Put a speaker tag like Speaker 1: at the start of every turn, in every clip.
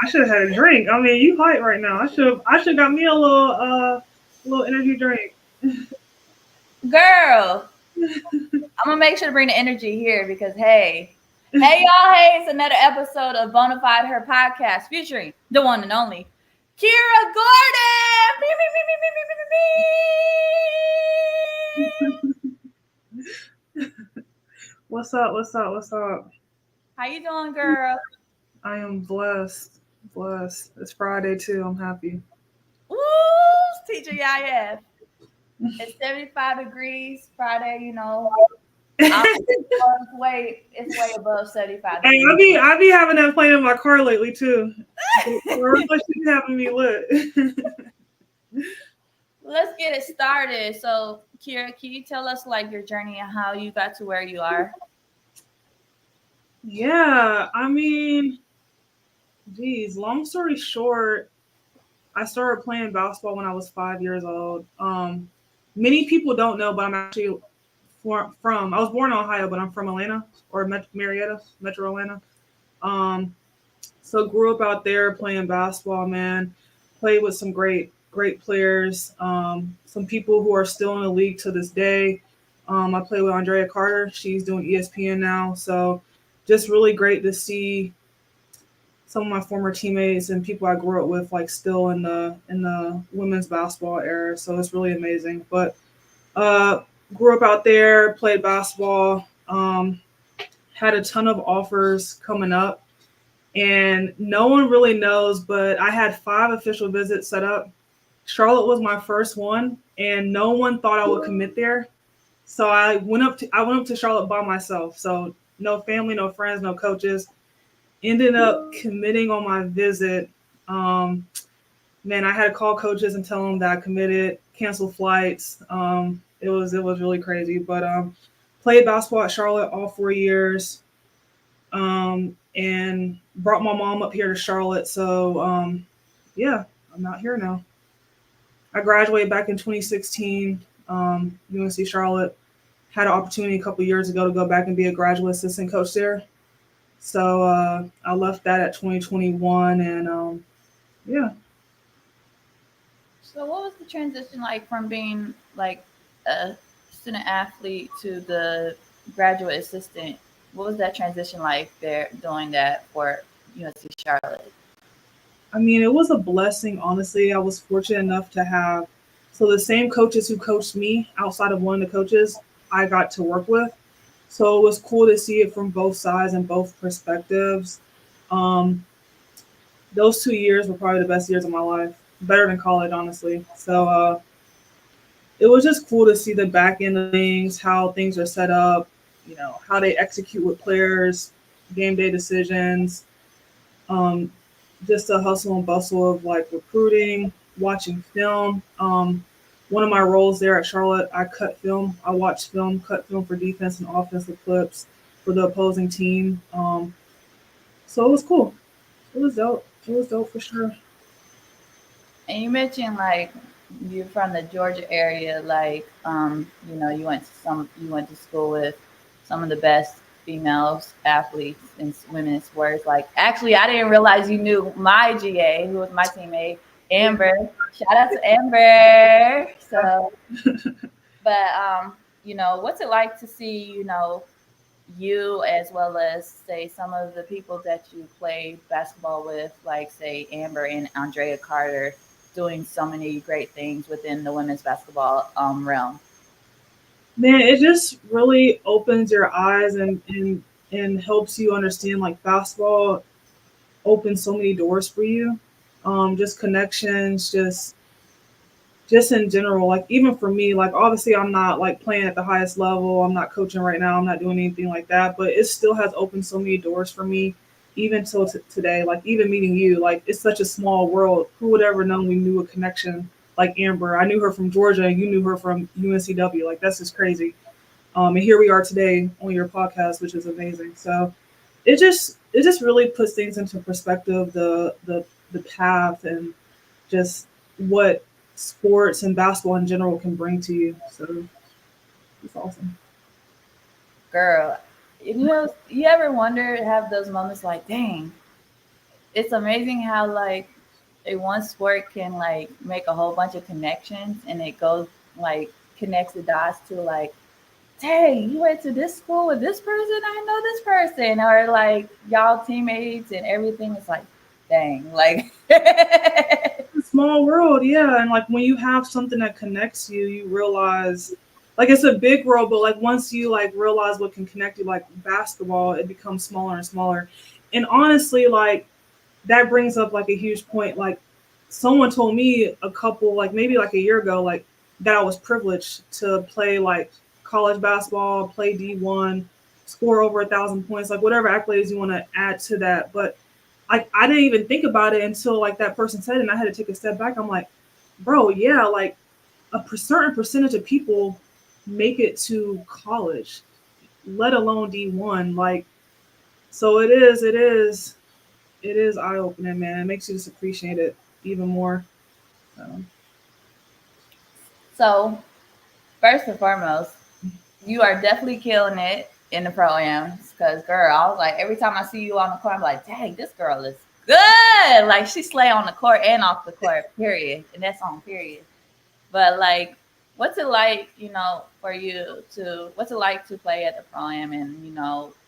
Speaker 1: I should have had a drink. I mean, you hype right now. I should got me a little energy drink.
Speaker 2: Girl, I'm gonna make sure to bring the energy here because hey y'all, hey, it's another episode of Bonafide Her podcast featuring the one and only Kira Gordon.
Speaker 1: What's up? What's up? What's up?
Speaker 2: How you doing, girl?
Speaker 1: I am blessed. Blessed. It's Friday too. I'm happy.
Speaker 2: Woo, teacher Yaya. It's 75 degrees Friday, it's way above 75
Speaker 1: Hey,
Speaker 2: degrees.
Speaker 1: I be having that playing in my car lately too. She's having me lit.
Speaker 2: Let's get it started. So, Kira, can you tell us like your journey and how you got to where you are?
Speaker 1: Yeah, I mean, geez, long story short, I started playing basketball when I was 5 years old. Many people don't know, but I'm actually from. I was born in Ohio, but I'm from Atlanta or Marietta, Metro Atlanta. Um, so grew up out there playing basketball. Man, played with some great players. Some people who are still in the league to this day. I play with Andrea Carter. She's doing ESPN now. So just really great to see some of my former teammates and people I grew up with like still in the women's basketball era. So it's really amazing. But uh, grew up out there, played basketball, had a ton of offers coming up, and no one really knows. But I had 5 official visits set up. Charlotte was my first one, and no one thought I would commit there. So I went up to Charlotte by myself. So no family, no friends, no coaches. Ended up committing on my visit. Um, Man, I had to call coaches and tell them that I committed, cancel flights. It was really crazy, but played basketball at Charlotte all 4 years, and brought my mom up here to Charlotte. So yeah, I'm out here now. I graduated back in 2016, UNC Charlotte. Had an opportunity a couple years ago to go back and be a graduate assistant coach there. So I left that at 2021, and yeah.
Speaker 2: So, what was the transition like from being like a student athlete to the graduate assistant? What was that transition like there doing that for UNC Charlotte?
Speaker 1: I mean, it was a blessing, honestly. I was fortunate enough to have so the same coaches who coached me outside of one of the coaches I got to work with. So it was cool to see it from both sides and both perspectives. Um, those 2 years were probably the best years of my life, better than college, honestly. So it was just cool to see the back end of things, how things are set up, how they execute with players, game day decisions, um, just the hustle and bustle of like recruiting, watching film. One of my roles there at Charlotte, I cut film. I watched film, cut film for defense and offensive clips for the opposing team. So it was cool. It was dope. It was dope for sure.
Speaker 2: And you mentioned like you're from the Georgia area, like you went to school with some of the best females athletes in women's sports. Like actually I didn't realize you knew my GA, who was my teammate, Amber. Shout out to Amber. So but what's it like to see, you as well as say some of the people that you played basketball with, like say Amber and Andrea Carter, doing so many great things within the women's basketball realm.
Speaker 1: Man, it just really opens your eyes and helps you understand like basketball opens so many doors for you. Just connections, just in general, like even for me, like obviously I'm not like playing at the highest level. I'm not coaching right now. I'm not doing anything like that, but it still has opened so many doors for me, even till today. Like even meeting you, like it's such a small world. Who would ever know we knew a connection like Amber? I knew her from Georgia, and you knew her from UNCW. Like that's just crazy. And here we are today on your podcast, which is amazing. So it just really puts things into perspective. The path and just what sports and basketball in general can bring to you. So it's awesome.
Speaker 2: Girl, you ever wonder, have those moments like, dang, it's amazing how like a one sport can like make a whole bunch of connections, and it goes like connects the dots to like, hey, you went to this school with this person, I know this person, or like y'all teammates and everything. Is like, dang, like
Speaker 1: It's a small world, yeah. And like when you have something that connects you, you realize like it's a big world, but like once you like realize what can connect you, like basketball, it becomes smaller and smaller. And honestly, like that brings up like a huge point. Like someone told me a couple, like maybe like a year ago, like that I was privileged to play like college basketball, play D1, score over 1,000 points, like whatever accolades you want to add to that. But like I didn't even think about it until like that person said it, and I had to take a step back. I'm like, bro, yeah, like certain percentage of people make it to college, let alone D1. Like, so it is eye opening, man. It makes you just appreciate it even more. So,
Speaker 2: so. First and foremost, you are definitely killing it in the pro-ams. Cause girl, I was like, every time I see you on the court, I'm like, dang, this girl is good. Like she slay on the court and off the court, period. And that's on period. But like, what's it like, for you to what's it like to play at the pro-am? And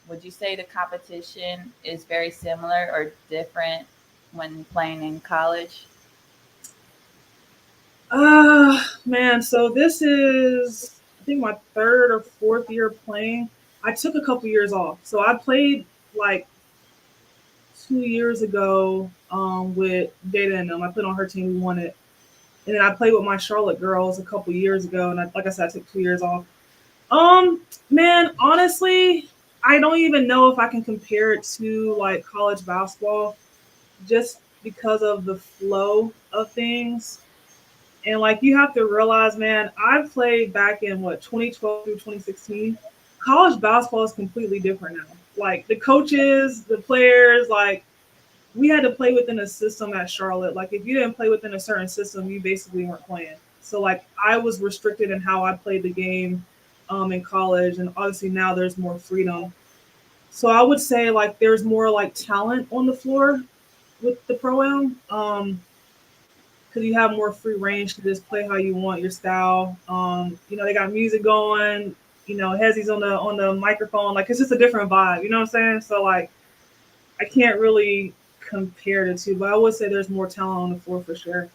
Speaker 2: would you say the competition is very similar or different when playing in college?
Speaker 1: man, so this is I think my third or fourth year playing. I took a couple years off, so I played like 2 years ago with Data and them. I played on her team. We won it, and then I played with my Charlotte girls a couple years ago. And like I said, I took 2 years off. Man, honestly, I don't even know if I can compare it to like college basketball, just because of the flow of things. And like you have to realize, man, I played back in what 2012 through 2016. College basketball is completely different now. Like the coaches, the players, like we had to play within a system at Charlotte. Like if you didn't play within a certain system, you basically weren't playing. So like I was restricted in how I played the game in college, and obviously now there's more freedom. So I would say like there's more like talent on the floor with the pro am. Because you have more free range to just play how you want your style. They got music going. Hezzy's on the microphone. Like it's just a different vibe. You know what I'm saying? So like I can't really compare the two, but I would say there's more talent on the floor for sure.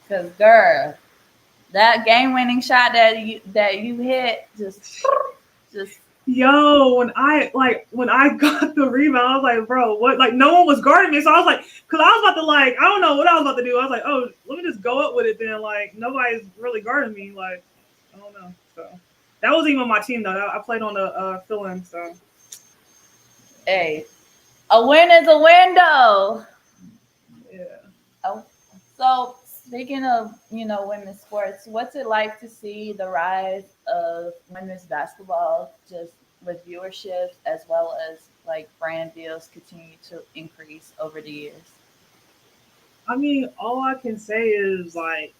Speaker 2: Cause girl, that game winning shot that you hit just
Speaker 1: Yo, when I got the rebound, I was like, bro, what? Like no one was guarding me, so I was like, because I was about to like, I don't know what I was about to do. I was like, oh, let me just go up with it. Then like nobody's really guarding me. Like I don't know. So that was even my team though. I played on the fill-in. So
Speaker 2: hey, a win is a window.
Speaker 1: yeah.
Speaker 2: Oh, so speaking of women's sports, what's it like to see the rise of women's basketball just with viewership as well as like brand deals continue to increase over the years?
Speaker 1: I mean, all I can say is like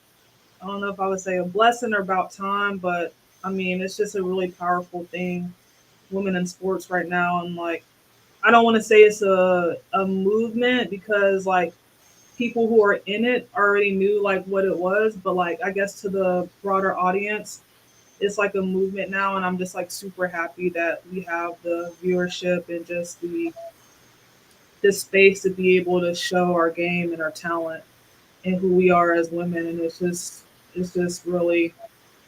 Speaker 1: I don't know if I would say a blessing or about time, but I mean it's just a really powerful thing. Women in sports right now, and like I don't want to say it's a movement because like people who are in it already knew like what it was, but like I guess to the broader audience, it's like a movement now, and I'm just like super happy that we have the viewership and just the space to be able to show our game and our talent and who we are as women, and it's just really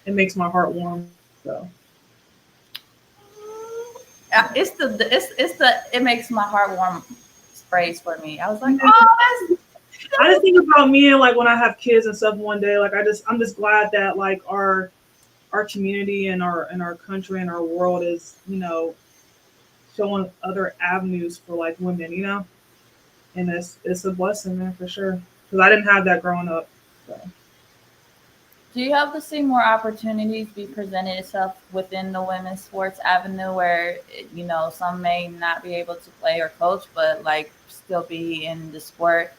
Speaker 1: it makes my heart warm. So
Speaker 2: It makes my heart warm sprays for me. I was like,
Speaker 1: yeah.
Speaker 2: oh,
Speaker 1: I just think about me and like when I have kids and stuff one day, like I'm just glad that like our community and our country and our world is showing other avenues for like women, and it's a blessing, man, for sure. Because I didn't have that growing up. So.
Speaker 2: do you hope to see more opportunities be presented itself within the women's sports avenue where some may not be able to play or coach, but like still be in the sport,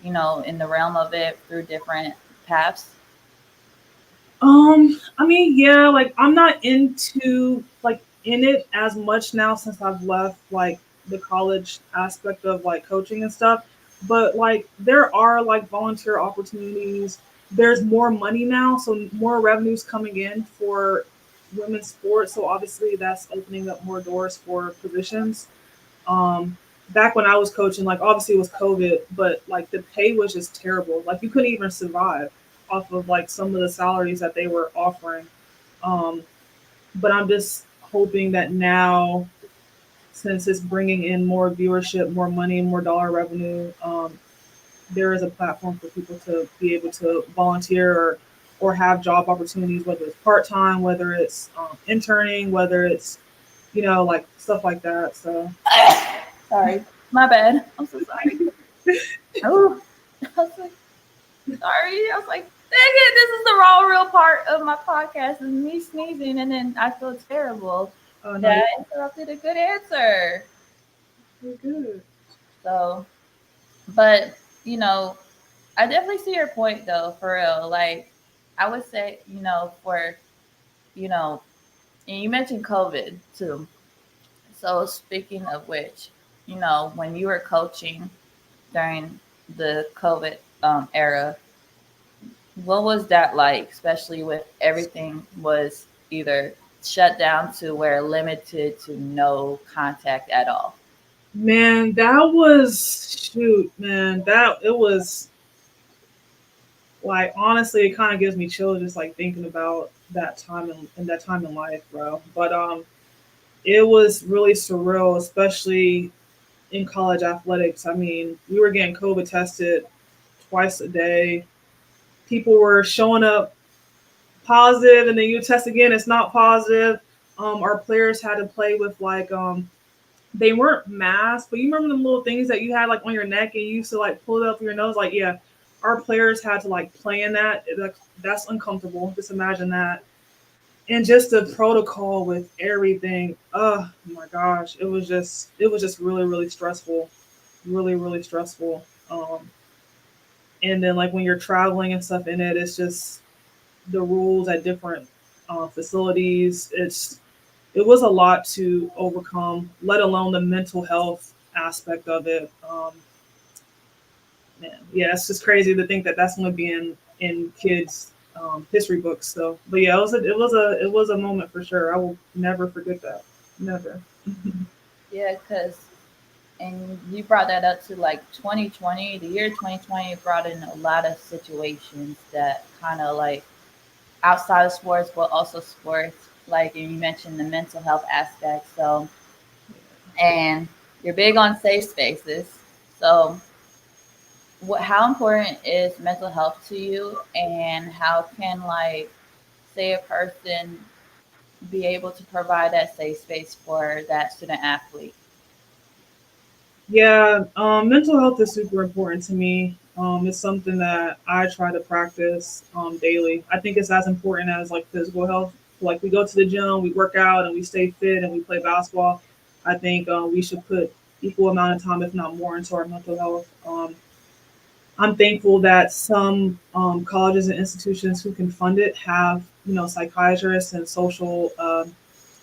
Speaker 2: in the realm of it through different paths?
Speaker 1: I mean, yeah, like I'm not into like in it as much now since I've left like the college aspect of like coaching and stuff. But like there are like volunteer opportunities. There's more money now, so more revenues coming in for women's sports. So obviously that's opening up more doors for positions. Um, Back when I was coaching, like obviously it was COVID, but like the pay was just terrible. Like you couldn't even survive off of like some of the salaries that they were offering. Um, but I'm just hoping that now, since it's bringing in more viewership, more money, more dollar revenue, there is a platform for people to be able to volunteer or have job opportunities, whether it's part time, whether it's interning, whether it's like stuff like that. So
Speaker 2: Sorry, my bad. I'm so sorry. Oh, I was like, sorry. I was like, dang it, this is the raw, real part of my podcast is me sneezing, and then I feel terrible
Speaker 1: no,
Speaker 2: that I interrupted a good answer.
Speaker 1: you're good.
Speaker 2: So, but you know, I definitely see your point though, for real. Like, I would say, for you know, and you mentioned COVID too. So speaking of which, when you were coaching during the COVID era, what was that like? Especially with everything was either shut down to where limited to no contact at all.
Speaker 1: Man, that was shoot, man. That it was like honestly, it kind of gives me chills just like thinking about that time in that time in life, bro. But it was really surreal, especially in college athletics. I mean, we were getting COVID tested twice a day. People were showing up positive, and then you test again, it's not positive. Our players had to play with like they weren't masks, but you remember the little things that you had like on your neck and you used to like pull it up your nose. Like, yeah, our players had to like play in that. That's uncomfortable. Just imagine that. And just the protocol with everything. Oh my gosh, it was just really really stressful, really really stressful. And then like when you're traveling and stuff in it, it's just the rules at different facilities. It was a lot to overcome, let alone the mental health aspect of it. Man, yeah, it's just crazy to think that that's going to be in kids' history books. So, but yeah, it was a moment for sure. I will never forget that. Never.
Speaker 2: Yeah, because and you brought that up to like 2020. The year 2020 brought in a lot of situations that kind of like outside of sports, but also sports. Like and you mentioned the mental health aspect. So and you're big on safe spaces. So how important is mental health to you, and how can like say a person be able to provide that safe space for that student athlete?
Speaker 1: Yeah, mental health is super important to me. It's something that I try to practice daily. I think it's as important as like physical health. Like we go to the gym, we work out, and we stay fit, and we play basketball. I think we should put equal amount of time, if not more, into our mental health. I'm thankful that some colleges and institutions who can fund it have psychiatrists and social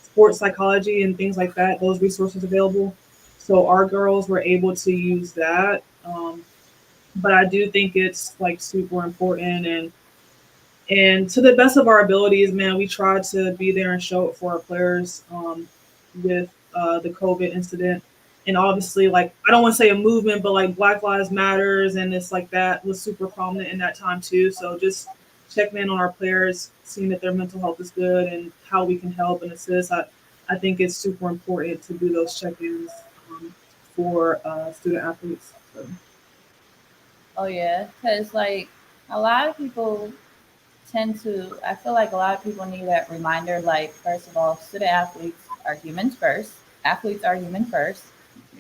Speaker 1: sports psychology and things like that. Those resources available. So our girls were able to use that. But I do think it's like super important, and to the best of our abilities, man, we try to be there and show it for our players with the COVID incident. And obviously, like, I don't want to say a movement, but like Black Lives Matters and it's like that was super prominent in that time too. So just checking in on our players, seeing that their mental health is good and how we can help and assist. I think it's super important to do those check ins for student athletes. So.
Speaker 2: Oh yeah, because like a lot of people tend to. I feel like a lot of people need that reminder. Like first of all, student athletes are humans first. Athletes are human first.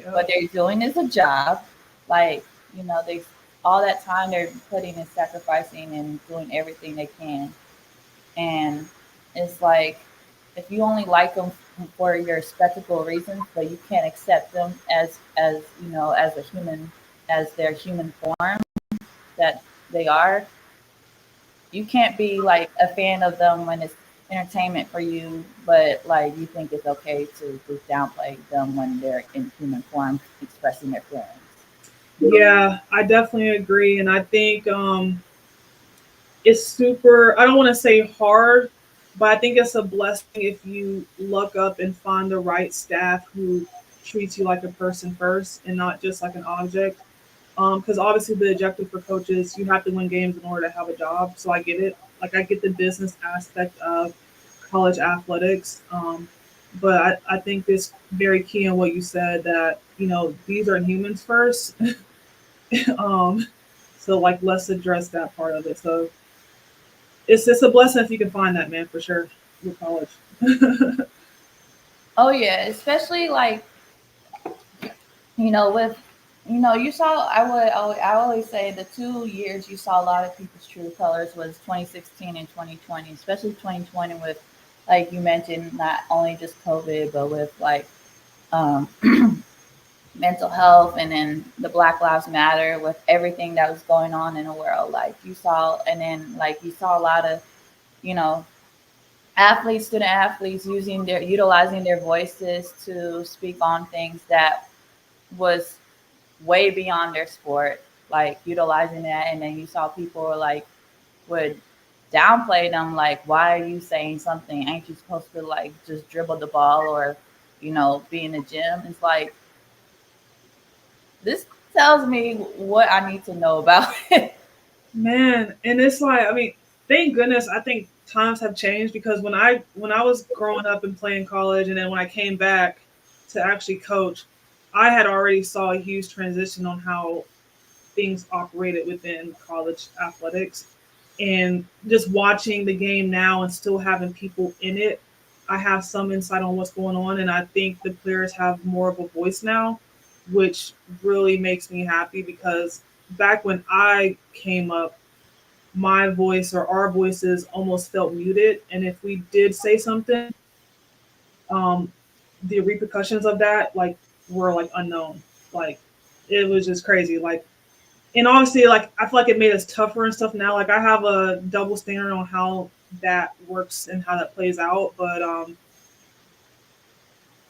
Speaker 2: What
Speaker 1: Yep.
Speaker 2: they're doing is a job. Like they all that time they're putting and sacrificing and doing everything they can. And it's like if you only like them for your spectacle reasons, but you can't accept them as as a human, as their human form that they are, you can't be like a fan of them when it's entertainment for you, but like you think it's okay to just downplay them when they're in human form expressing their feelings.
Speaker 1: Yeah, I definitely agree, and I think it's super. I don't want to say hard, but I think it's a blessing if you look up and find the right staff who treats you like a person first and not just like an object. Because obviously the objective for coaches, you have to win games in order to have a job. So I get it. Like I get the business aspect of college athletics. But I think it's very key in what you said that these are humans first. um, so like let's address that part of it. So it's a blessing if you can find that, man, for sure with college.
Speaker 2: Oh yeah, especially like with you saw I always say the 2 years you saw a lot of people's true colors was 2016 and 2020, especially 2020 with like you mentioned not only just COVID but with like um, mental health and then the Black Lives Matter with everything that was going on in the world. Like you saw, and then like you saw a lot of you know athletes, student athletes utilizing their voices to speak on things that was way beyond their sport, like utilizing that. And then you saw people like would downplay them, like, why are you saying something? Ain't you supposed to like just dribble the ball or, be in the gym? It's like, this tells me what I need to know about it.
Speaker 1: Man, and it's like, I mean, thank goodness I think times have changed because when I was growing up and playing college and then when I came back to actually coach, I had already saw a huge transition on how things operated within college athletics. And just watching the game now and still having people in it, I have some insight on what's going on. And I think the players have more of a voice now, which really makes me happy because back when I came up, my voice or our voices almost felt muted. And if we did say something, um, the repercussions of that were like unknown. Like it was just crazy. Like and obviously like I feel like it made us tougher and stuff now. Like I have a double standard on how that works and how that plays out. But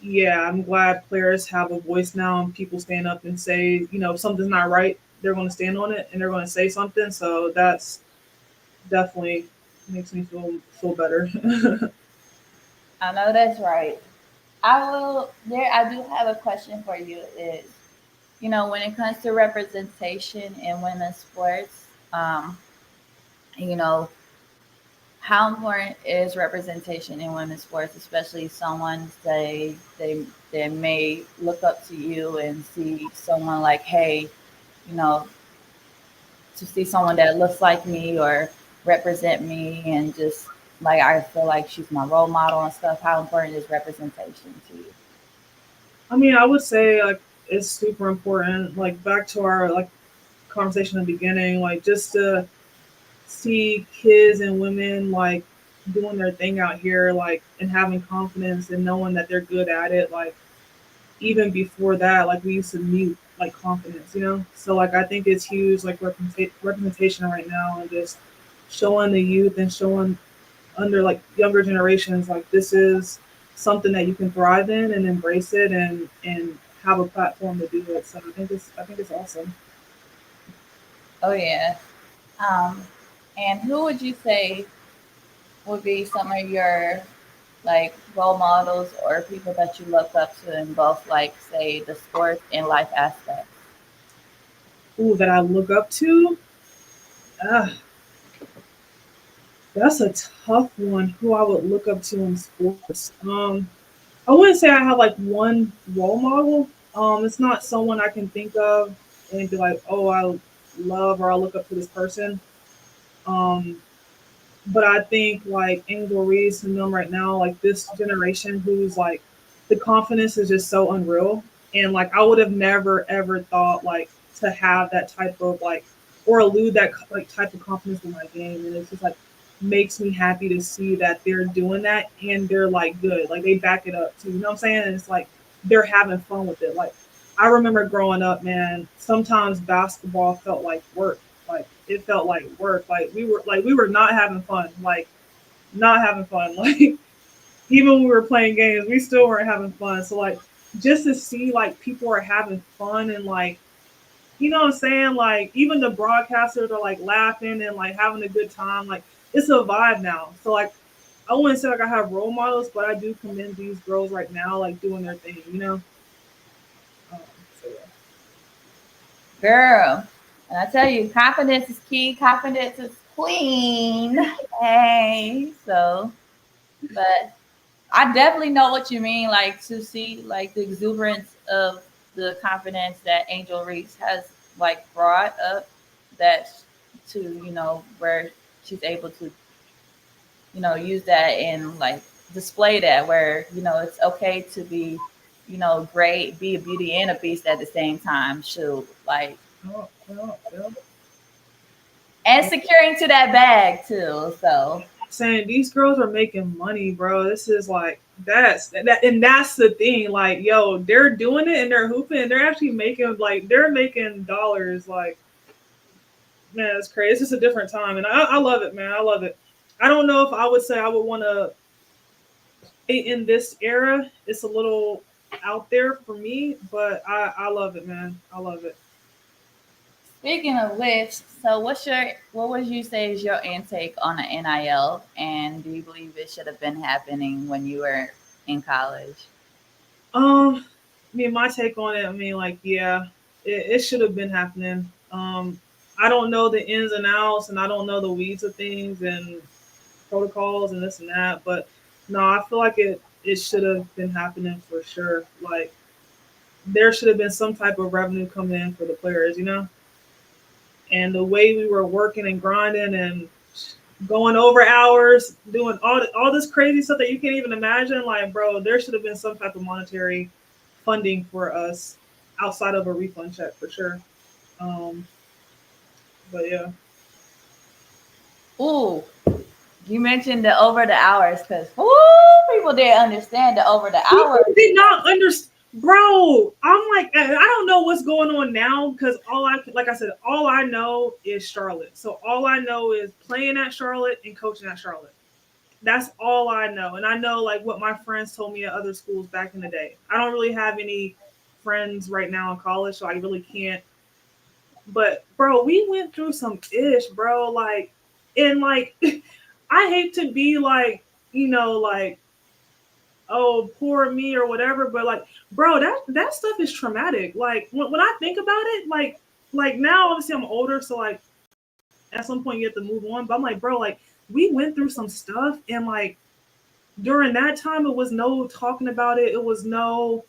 Speaker 1: yeah, I'm glad players have a voice now and people stand up and say, if something's not right, they're gonna stand on it and they're gonna say something. So that's definitely makes me feel better.
Speaker 2: I know that's right. I do have a question for you is, when it comes to representation in women's sports, you know, how important is representation in women's sports, especially someone they may look up to you and see someone like, hey, you know, to see someone that looks like me or represent me and just like I feel like she's my role model and stuff. How important is representation to you?
Speaker 1: I mean, I would say like it's super important. Like back to our like conversation in the beginning, like just to see kids and women like doing their thing out here, like and having confidence and knowing that they're good at it. Like even before that, like we used to mute like confidence. So like I think it's huge, like representation right now, and just showing the youth and showing under like younger generations like this is something that you can thrive in and embrace it and have a platform to do it. So I think it's awesome.
Speaker 2: Oh yeah. Um, and who would you say would be some of your like role models or people that you look up to in both like say the sports and life aspects?
Speaker 1: Ooh, that I look up to. Ah, that's a tough one. Who I would look up to in sports. I wouldn't say I have like one role model. It's not someone I can think of and be like, oh, I love or I look up to this person. Um, but I think like Angel Reese and them right now, like this generation who's like the confidence is just so unreal. And like I would have never ever thought like to have that type of like or elude that like type of confidence in my game. And it's just like makes me happy to see that they're doing that and they're like good. Like they back it up too. You know what I'm saying? And it's like they're having fun with it. Like I remember growing up, man, sometimes basketball felt like work. Like it felt like work. Like we were not having fun. Like not having fun. Like even when we were playing games, we still weren't having fun. So like just to see like people are having fun and like you know what I'm saying? Like even the broadcasters are like laughing and like having a good time. Like it's a vibe now. So like I wouldn't say like I have role models, but I do commend these girls right now, like doing their thing, you know? Um, so yeah.
Speaker 2: Girl, and I tell you, confidence is key. Confidence is queen. Hey, so, but I definitely know what you mean. Like to see like the exuberance of the confidence that Angel Reese has like brought up, that to where she's able to use that and like display that where it's okay to be great, be a beauty and a beast at the same time. Shoot, like
Speaker 1: Oh, yeah, yeah.
Speaker 2: and
Speaker 1: Yeah.
Speaker 2: securing to that bag too. So
Speaker 1: Saying these girls are making money, bro. This is like and that's the thing. Like, yo, they're doing it and they're hooping and they're actually making like they're making dollars. Like, man, it's crazy. It's just a different time, and I love it, man. I love it. I don't know if I would say I would want to in this era. It's a little out there for me, but I love it, man. I love it.
Speaker 2: speaking of which, so what would you say is your intake on the NIL, and do you believe it should have been happening when you were in college?
Speaker 1: I mean, my take on it. I mean, like, yeah, it should have been happening. I don't know the ins and outs, and I don't know the weeds of things and protocols and this and that, but no, I feel like it should have been happening for sure. Like, there should have been some type of revenue coming in for the players, you know. And the way we were working and grinding and going over hours, doing all this crazy stuff that you can't even imagine. Like, bro, there should have been some type of monetary funding for us outside of a refund check for sure. Um, but yeah,
Speaker 2: Ooh, you mentioned the over the hours because people didn't understand the over the
Speaker 1: people
Speaker 2: hours.
Speaker 1: did not understand. Bro, I'm like, I don't know what's going on now because like I said, all I know is Charlotte. So all I know is playing at Charlotte and coaching at Charlotte. That's all I know. And I know like what my friends told me at other schools back in the day. I don't really have any friends right now in college, so I really can't. But bro, we went through some ish, bro. Like, and like, I hate to be like, like, oh, poor me or whatever. But like, bro, that stuff is traumatic. Like when I think about it, like now obviously I'm older, so like at some point you have to move on. But I'm like, bro, like we went through some stuff, and like during that time, it was no talking about it. It was no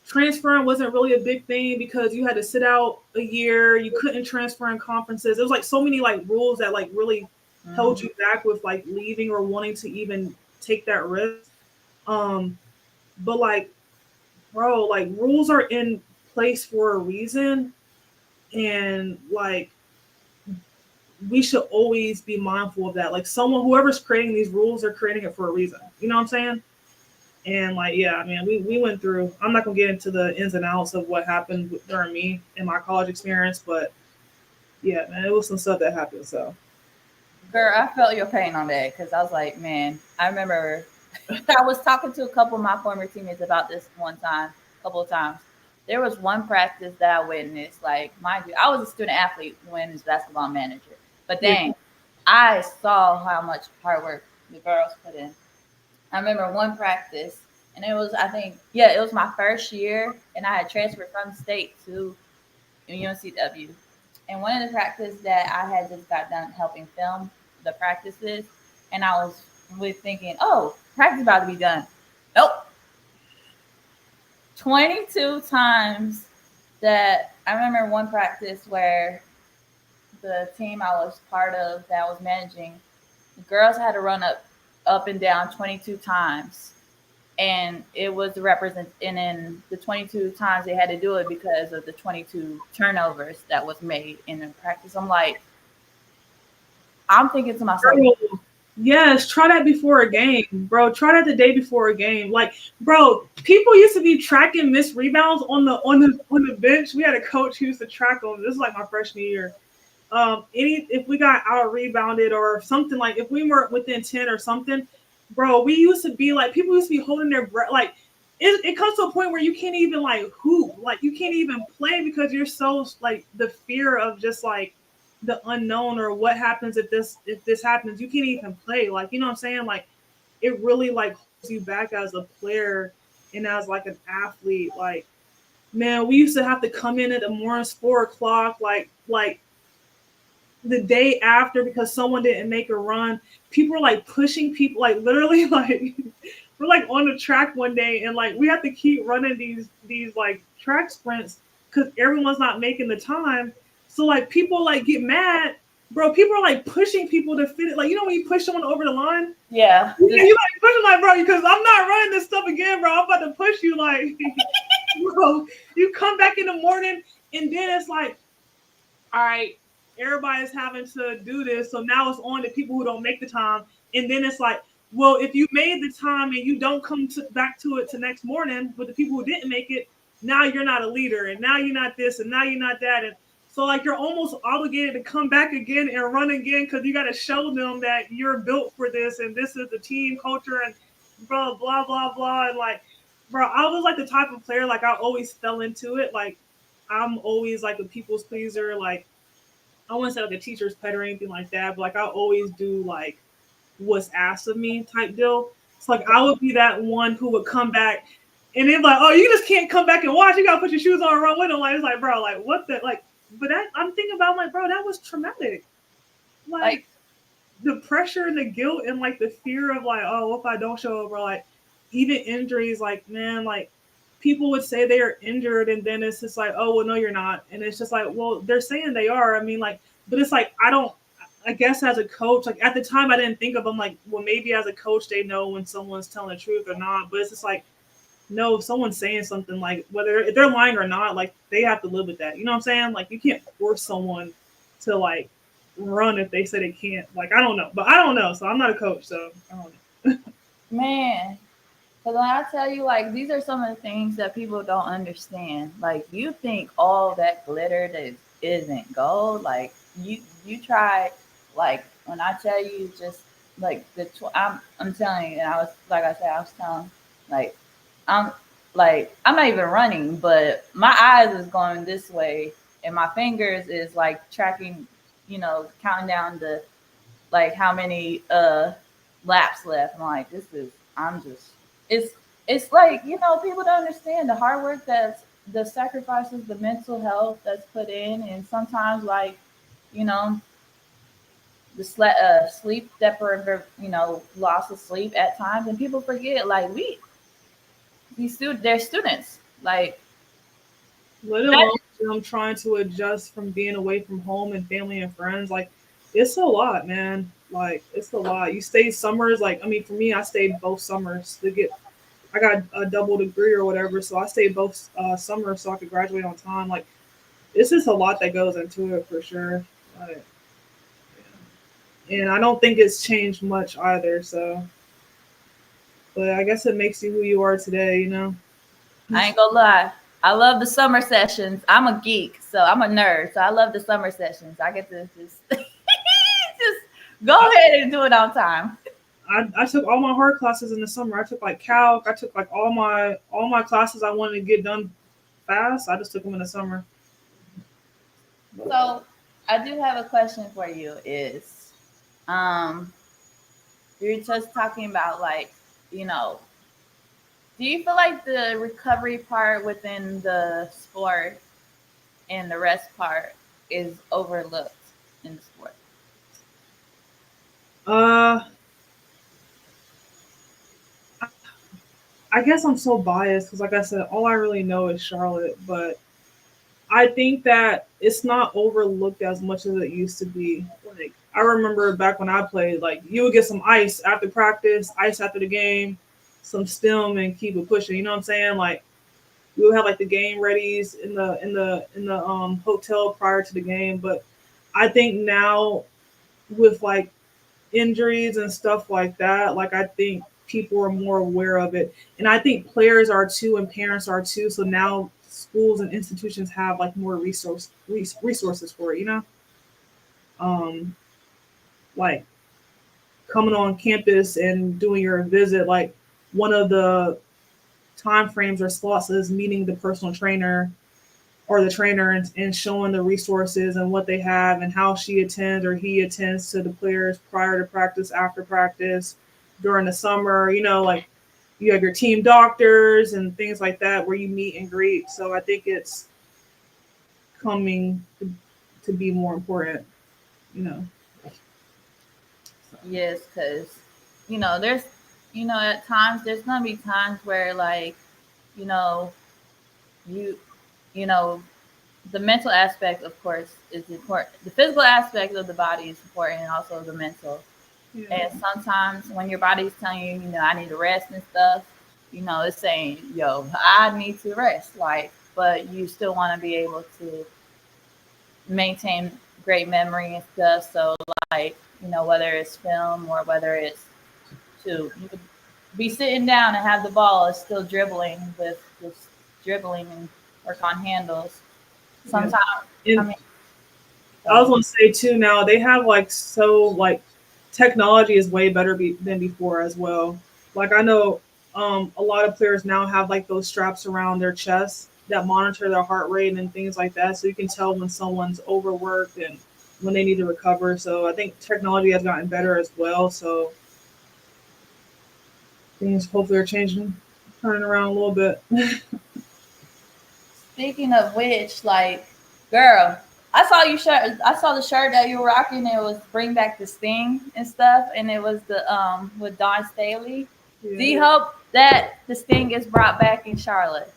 Speaker 1: transferring wasn't really a big thing because you had to sit out a year. You couldn't transfer in conferences. It was like so many like rules that like really held
Speaker 2: Mhm.
Speaker 1: you back with like leaving or wanting to even take that risk. Um, but like, bro, like rules are in place for a reason, and like we should always be mindful of that. Like someone, whoever's creating these rules, they're creating it for a reason. You know what I'm saying? And like, yeah, man, we went through. I'm not gonna get into the ins and outs of what happened during me and my college experience, but yeah, man, it was some stuff that happened. So,
Speaker 2: Girl, I felt your pain on that because I was like, man, I remember I was talking to a couple of my former teammates about this one time, a couple of times. There was one practice that I witnessed. Like, mind you, I was a student athlete, women's basketball manager. But
Speaker 1: yeah,
Speaker 2: dang, I saw how much hard work the girls put in. I remember one practice, and it was, I think, yeah, it was my first year, and I had transferred from state to UNCW. And one of the practices that I had just got done helping film the practices, and I was with thinking, oh, practice about to be done. Nope. 22 times that I remember one practice where the team I was part of that I was managing, the girls had to run up and down 22 times. And it was the represent and in the 22 times they had to do it because of the 22 turnovers that was made in the practice. I'm thinking to myself,
Speaker 1: bro, yes, try that before a game, bro. Try that the day before a game. Like, bro, people used to be tracking missed rebounds on the bench. We had a coach who used to track them. This is like my freshman year. Any if we got out rebounded or something, like if we were within 10 or something, bro, we used to be like people used to be holding their breath. Like it comes to a point where you can't even like hoop, like you can't even play because you're so like the fear of just like the unknown or what happens if this happens. You can't even play. Like you know what I'm saying? Like it really like holds you back as a player and as like an athlete. Like man, we used to have to come in at the morning's 4 o'clock, like the day after because someone didn't make a run. People were like pushing people, like literally, like we're like on the track one day, and like we have to keep running these like track sprints because everyone's not making the time. So like people like get mad, bro. People are like pushing people to fit it. Like you know when you push someone over the line,
Speaker 2: Yeah.
Speaker 1: yeah, you like pushing like bro because I'm not running this stuff again, bro. I'm about to push you, like bro. You come back in the morning, and then it's like all right, everybody's having to do this. So now it's on to people who don't make the time. And then it's like, well, if you made the time and you don't come back to it to next morning with the people who didn't make it, now you're not a leader. And now you're not this and now you're not that. And so like you're almost obligated to come back again and run again because you got to show them that you're built for this and this is the team culture and blah, blah, blah, blah. And like, bro, I was like the type of player, like I always fell into it. Like I'm always like a people's pleaser. Like I wouldn't say like a teacher's pet or anything like that, but like I always do like what's asked of me type deal. It's like I would be that one who would come back and they're like, oh, you just can't come back and watch. You gotta put your shoes on and run with them. Like it's like, bro, like what the like but that I'm thinking about like, bro, that was traumatic.
Speaker 2: Like
Speaker 1: Like the pressure and the guilt and like the fear of like, oh, what if I don't show up or like even injuries, like man, like people would say they are injured and then it's just like, oh well no you're not. And it's just like, well, they're saying they are. I mean like but it's like I don't I guess as a coach, like at the time I didn't think of them like, well maybe as a coach they know when someone's telling the truth or not. But it's just like no, if someone's saying something like whether if they're lying or not, like they have to live with that. You know what I'm saying? Like you can't force someone to like run if they say they can't. Like I don't know, but I don't know, so I'm not a coach, so I don't know.
Speaker 2: man, because when I tell you, like, these are some of the things that people don't understand. Like, you think all that glitter that isn't gold. Like, you try, like, when I tell you, just like I'm telling you, and I was like I said, I was telling, like, I'm I'm not even running, but my eyes is going this way, and my fingers is like tracking, counting down the like how many laps left. I'm like, I'm just it's it's like, people don't understand the hard work that's the sacrifices, the mental health that's put in, and sometimes like, you know, sleep deprivation, loss of sleep at times, and people forget like they're students. Like
Speaker 1: Let
Speaker 2: that,
Speaker 1: alone them trying to adjust from being away from home and family and friends. Like it's a lot, man. Like it's a lot. You stay summers, like I mean for me I stayed both summers to get I got a double degree or whatever, so I stayed both summers so I could graduate on time. Like it's just a lot that goes into it for sure. Like, and I don't think it's changed much either. So, but I guess it makes you who you are today. You know.
Speaker 2: I ain't gonna lie. I love the summer sessions. I'm a geek, so I'm a nerd. So I love the summer sessions. I get to just just go ahead and do it on time.
Speaker 1: I took all my hard classes in the summer. I took like calc. I took like all my classes I wanted to get done fast. I just took them in the summer.
Speaker 2: So I do have a question for you. Is um you're just talking about like, you know, do you feel like the recovery part within the sport and the rest part is overlooked in the sport?
Speaker 1: Uh, I guess I'm so biased because, like I said, all I really know is Charlotte. But I think that it's not overlooked as much as it used to be. Like I remember back when I played, like you would get some ice after practice, ice after the game, some stim, and keep it pushing. You know what I'm saying? Like we would have like the game readies in the hotel prior to the game. But I think now with like injuries and stuff like that, like I think people are more aware of it, and I think players are too, and parents are too. So now schools and institutions have like more resources for it. You know? um, like coming on campus and doing your visit, like one of the time frames or slots is meeting the personal trainer or the trainer and showing the resources and what they have and how she attends or he attends to the players prior to practice, after practice, during the summer. Like you have your team doctors and things like that where you meet and greet. So I think it's coming to be more important. You know. So,
Speaker 2: Yes, because there's at times there's gonna be times where like you know you you know the mental aspect, of course, is important. The physical aspect of the body is important, and also the mental.
Speaker 1: yeah,
Speaker 2: And sometimes when your body's telling you, I need to rest and stuff, it's saying, yo, I need to rest. Like, but you still want to be able to maintain great memory and stuff. So, like, whether it's film or whether it's you could be sitting down and have the ball is still dribbling with just dribbling and work on handles.
Speaker 1: yeah.
Speaker 2: Sometimes, I
Speaker 1: And
Speaker 2: mean, go
Speaker 1: I was
Speaker 2: ahead.
Speaker 1: gonna say too. Now they have like technology is way better than before as well. Like I know a lot of players now have like those straps around their chest that monitor their heart rate and things like that, so you can tell when someone's overworked and when they need to recover. So I think technology has gotten better as well. So things hopefully are changing, turning around a little bit.
Speaker 2: Speaking of which, like, girl, I saw you shirt. I saw the shirt that you were rocking. It was "Bring Back the Sting" and stuff, and it was the with Don Staley. Do
Speaker 1: Yeah.
Speaker 2: you hope that the Sting is brought back in Charlotte?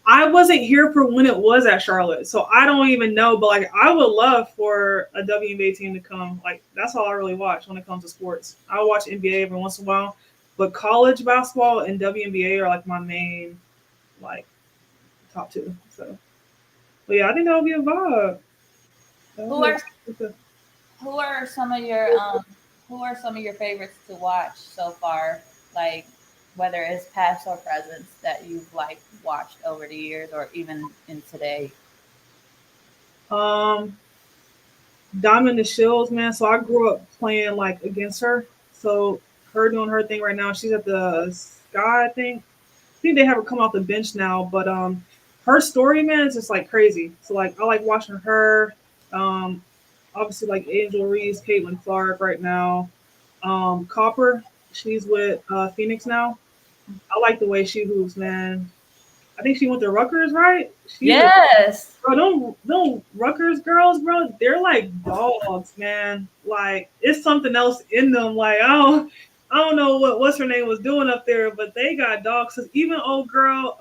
Speaker 1: I wasn't here for when it was at Charlotte, so I don't even know. But like, I would love for a WNBA team to come. Like, that's all I really watch when it comes to sports. I watch NBA every once in a while, but college basketball and WNBA are like my main, like, top two. So, but yeah, I think that would be a vibe. That would
Speaker 2: Who
Speaker 1: be
Speaker 2: are
Speaker 1: a,
Speaker 2: who are some of your favorites to watch so far? Like whether it's past or present that you've like watched over the years or even in today.
Speaker 1: um, Diamond the Shields, man. So I grew up playing like against her. So her doing her thing right now. She's at the Sky, I think. I think they have her come off the bench now, but her story, man, is just like crazy. So like I like watching her. Um, obviously like Angel Reese, Caitlin Clark right now. Copper, she's with Phoenix now. I like the way she hoops, man. I think she went to Rutgers, right? She's a
Speaker 2: Yes.
Speaker 1: bro. Them Rutgers girls, bro. They're like dogs, man. Like it's something else in them. Like I don't know what's her name was doing up there, but they got dogs. 'Cause even old girl,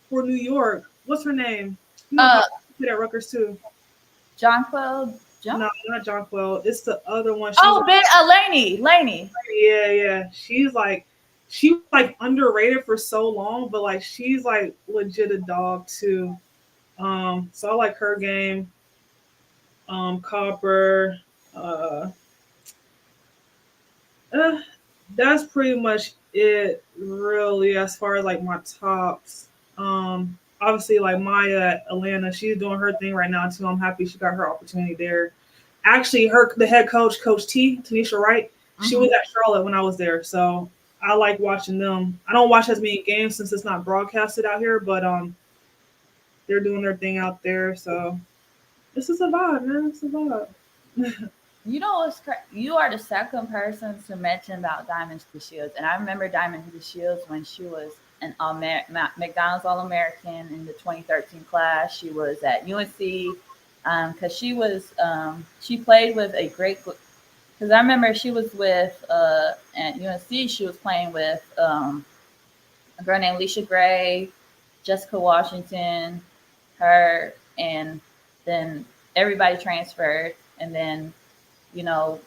Speaker 1: for New York, what's her name? You know,
Speaker 2: Uh,
Speaker 1: Copper played at Rutgers too.
Speaker 2: Jonquil John.
Speaker 1: No, not Jonquil. It's the other one. She's
Speaker 2: Oh, Ben Laney.
Speaker 1: yeah. She was like underrated for so long, but like she's like legit a dog too. So I like her game. Copper. Uh, uh, that's pretty much it, really, as far as like my tops. Obviously, like Maya at Atlanta, she's doing her thing right now too. I'm happy she got her opportunity there. Actually, the head coach, Coach T, Tanisha Wright, she
Speaker 2: Hmm.
Speaker 1: was at Charlotte when I was there, so I like watching them. I don't watch as many games since it's not broadcasted out here, but they're doing their thing out there, so this is a vibe, man. It's a vibe.
Speaker 2: You know what's you are the second person to mention about Diamond to Shields, and I remember Diamond to Shields when she was an McDonald's All American in the 2013 class. She was at UNC because she played with a great. Because I remember she was with at UNC. She was playing with a girl named Leisha Gray, Jessica Washington, her, and then everybody transferred, and then you know,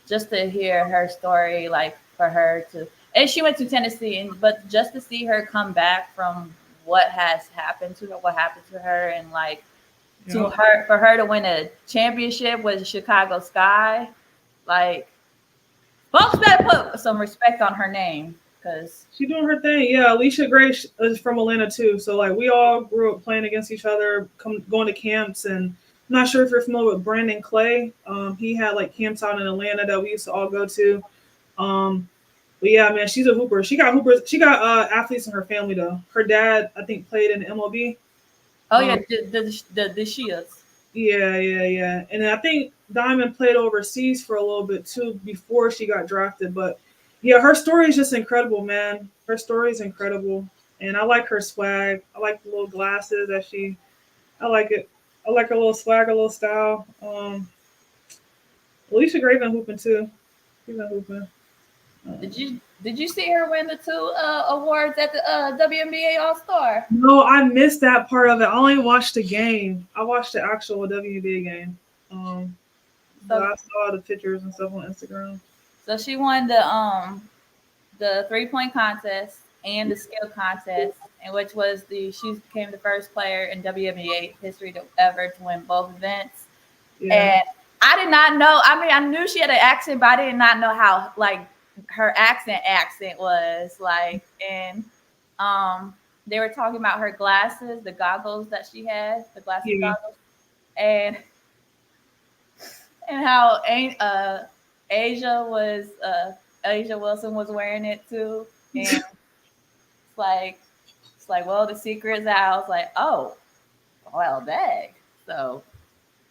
Speaker 2: just to hear her story, like for her to, and she went to Tennessee, and but just to see her come back from what has happened to her, what happened to her, and like to
Speaker 1: Yep.
Speaker 2: her for her to win a championship with Chicago Sky, like folks better put some respect on her name because
Speaker 1: She doing her thing. Yeah, Alicia Gray is from Atlanta too. So like we all grew up playing against each other, going to camps, and I'm not sure if you're familiar with Brandon Clay. He had like camps out in Atlanta that we used to all go to. Um, but yeah, man, she's a hooper. She got hoopers. She got athletes in her family though. Her dad, I think, played in the MLB.
Speaker 2: Oh yeah,
Speaker 1: Um,
Speaker 2: the Shields.
Speaker 1: yeah, yeah, yeah. And then I think Diamond played overseas for a little bit too before she got drafted. But yeah, her story is just incredible, man. Her story is incredible, and I like her swag. I like the little glasses that she. I like it. I like her little swag, her little style. Alicia Gray been hooping too. She's been hooping.
Speaker 2: Did you see her win the two awards at the WNBA All Star?
Speaker 1: No, I missed that part of it. I only watched the game. I watched the actual WNBA game. Um, but
Speaker 2: So
Speaker 1: I saw the pictures and stuff on Instagram.
Speaker 2: so she won the 3-point contest and the skill contest, and which was the she became the first player in WNBA history to ever to win both events.
Speaker 1: Yeah,
Speaker 2: And I did not know. I mean, I knew she had an accent, but I did not know how like her accent was like. And um, they were talking about her glasses, the goggles that she had, the glasses
Speaker 1: yeah,
Speaker 2: goggles, and how Asia was Asia Wilson was wearing it too, and it's like well, the secret's out. I was like, oh, well, dang. So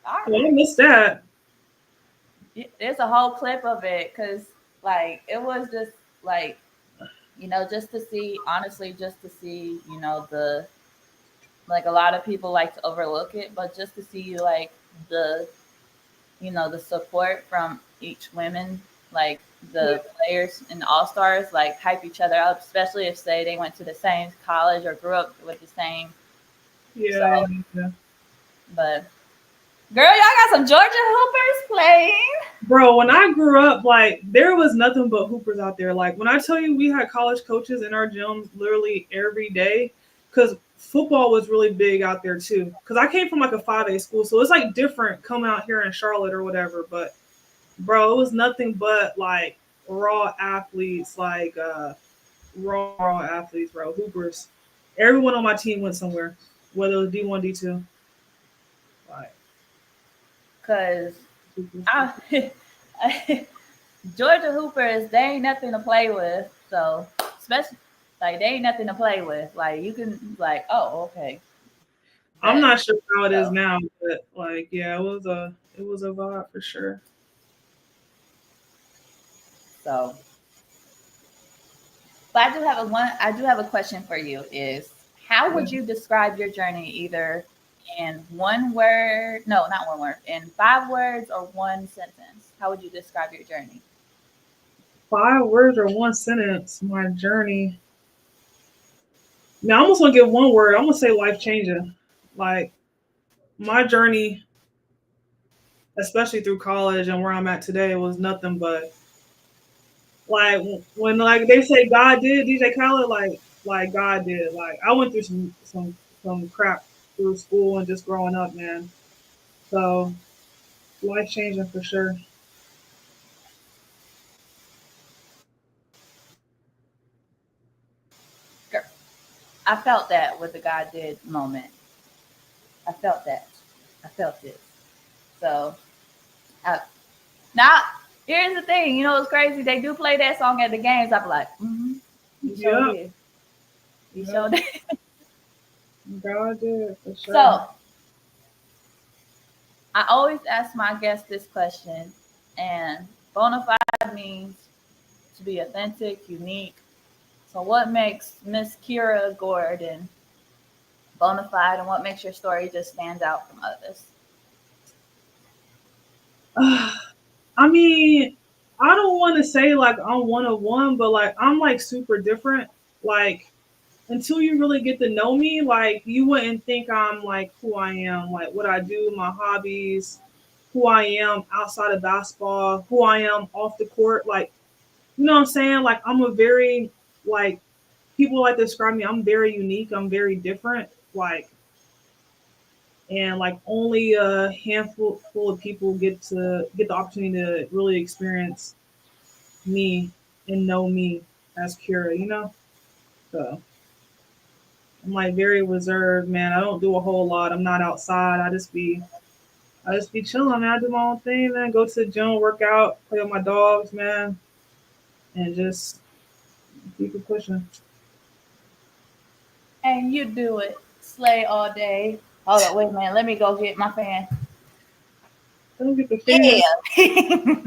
Speaker 2: all
Speaker 1: well, I
Speaker 2: right.
Speaker 1: missed that.
Speaker 2: There's a whole clip of it because like it was just like just to see, honestly, just to see the like a lot of people like to overlook it, but just to see like the the support from each women, like
Speaker 1: Yeah,
Speaker 2: the players and all stars like hype each other up, especially if say they went to the same college or grew up with the same. So
Speaker 1: yeah, yeah.
Speaker 2: but girl, y'all got some Georgia Hoopers playing.
Speaker 1: Bro, when I grew up, like there was nothing but hoopers out there. Like when I tell you, we had college coaches in our gym literally every day, because football was really big out there too. Because I came from like a 5A school, so it's like different coming out here in Charlotte or whatever. But bro, it was nothing but like raw athletes, like raw athletes, bro, hoopers. Everyone on my team went somewhere, whether it was D1, D2, like
Speaker 2: Cause
Speaker 1: hoopers.
Speaker 2: I, Georgia Hoopers, they ain't nothing to play with. So especially like they ain't nothing to play with. Like you can like, oh, okay,
Speaker 1: I'm
Speaker 2: bet.
Speaker 1: not sure how it is
Speaker 2: So
Speaker 1: now, but like, yeah, it was a vibe for sure.
Speaker 2: so but I do have a question for you is how
Speaker 1: Yeah.
Speaker 2: would you describe your journey either in one word, no, not one word, in 5 words or one sentence? How would you describe your journey?
Speaker 1: 5 words or one sentence. My journey. Now, I'm almost gonna give one word. I'm gonna say life changing. Like my journey, especially through college and where I'm at today, was nothing but like when like they say God did DJ Khaled, like God did. Like I went through some crap through school and just growing up, man. So life changing for sure.
Speaker 2: Girl, I felt that with the God did moment. I felt that. I felt it. So I, now, here's the thing. It's crazy. They do play that song at the games. I'm like, you sure
Speaker 1: Yep,
Speaker 2: did. You
Speaker 1: yep.
Speaker 2: sure did.
Speaker 1: God did for sure.
Speaker 2: So I always ask my guests this question, and bona fide means to be authentic, unique. So what makes Miss Kira Gordon bona fide, and what makes your story just stand out from others?
Speaker 1: I mean, I don't want to say like I'm one of one, but like I'm like super different. Like until you really get to know me, like you wouldn't think I'm like who I am, like what I do, my hobbies, who I am outside of basketball, who I am off the court. Like, you know what I'm saying? Like I'm a very like people like to describe me. I'm very unique. I'm very different. Like and like only a handful full of people get the opportunity to really experience me and know me as Kira, you know? So I'm like very reserved, man. I don't do a whole lot. I'm not outside. I just be I just be chilling, man. I do my own thing, man. Go to the gym, work out, play with my dogs, man, and just keep it pushing.
Speaker 2: And you do it. Slay all day. Hold up, wait a minute. Let me go get my fan.
Speaker 1: Don't get the
Speaker 2: Yeah.
Speaker 1: fan.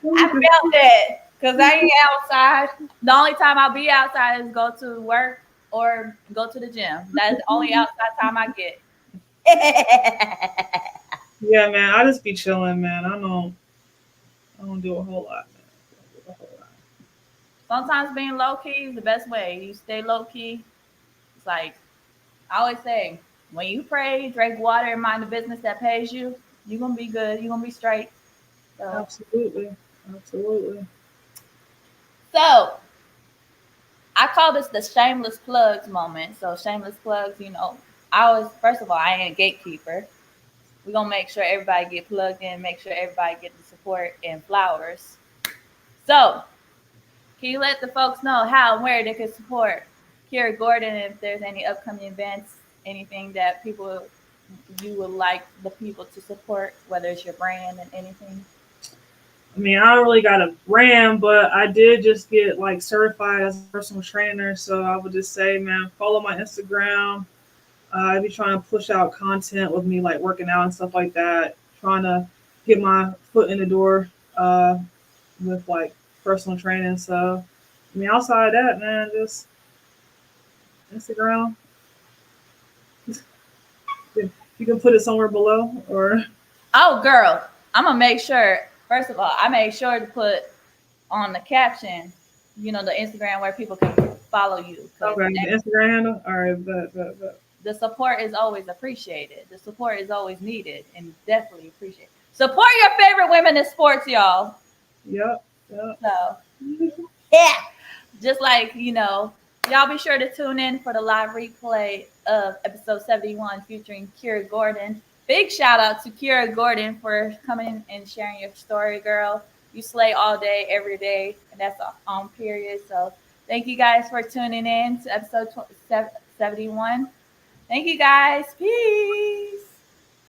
Speaker 1: Don't
Speaker 2: I
Speaker 1: get the
Speaker 2: felt that because I ain't outside. The only time I'll be outside is go to work or go to the gym. That's the only outside time I get.
Speaker 1: Yeah, man. I just be chilling, man. I don't do a whole lot, man. I don't do a whole lot.
Speaker 2: Sometimes being low key is the best way. You stay low key. It's like I always say, when you pray, drink water, and mind the business that pays you, you're gonna be good. You're gonna be straight. So,
Speaker 1: Absolutely, absolutely.
Speaker 2: so I call this the shameless plugs moment. So shameless plugs, I always first of all, I ain't a gatekeeper. We're gonna make sure everybody get plugged in, make sure everybody get the support and flowers. So can you let the folks know how and where they can support Kira Gordon if there's any upcoming events, anything that people you would like the people to support, whether it's your brand and anything?
Speaker 1: I mean, I don't really got a brand, but I did just get like certified as a personal trainer. So I would just say, man, follow my Instagram. I be trying to push out content with me, like working out and stuff like that. Trying to get my foot in the door with like personal training. So, I mean, outside of that, man, just Instagram. You can put it somewhere below, or
Speaker 2: Oh, girl, I'm gonna make sure. First of all, I made sure to put on the caption, the Instagram where people can follow you because
Speaker 1: okay, the Instagram handle. All right, but
Speaker 2: the support is always appreciated. The support is always needed and definitely appreciated. Support your favorite women in sports, y'all.
Speaker 1: yep, yep.
Speaker 2: So yeah, just like y'all be sure to tune in for the live replay of episode 71 featuring Kira Gordon. Big shout out to Kira Gordon for coming and sharing your story, girl. You slay all day, every day, and that's on period. So thank you guys for tuning in to episode 71. Thank you guys. Peace.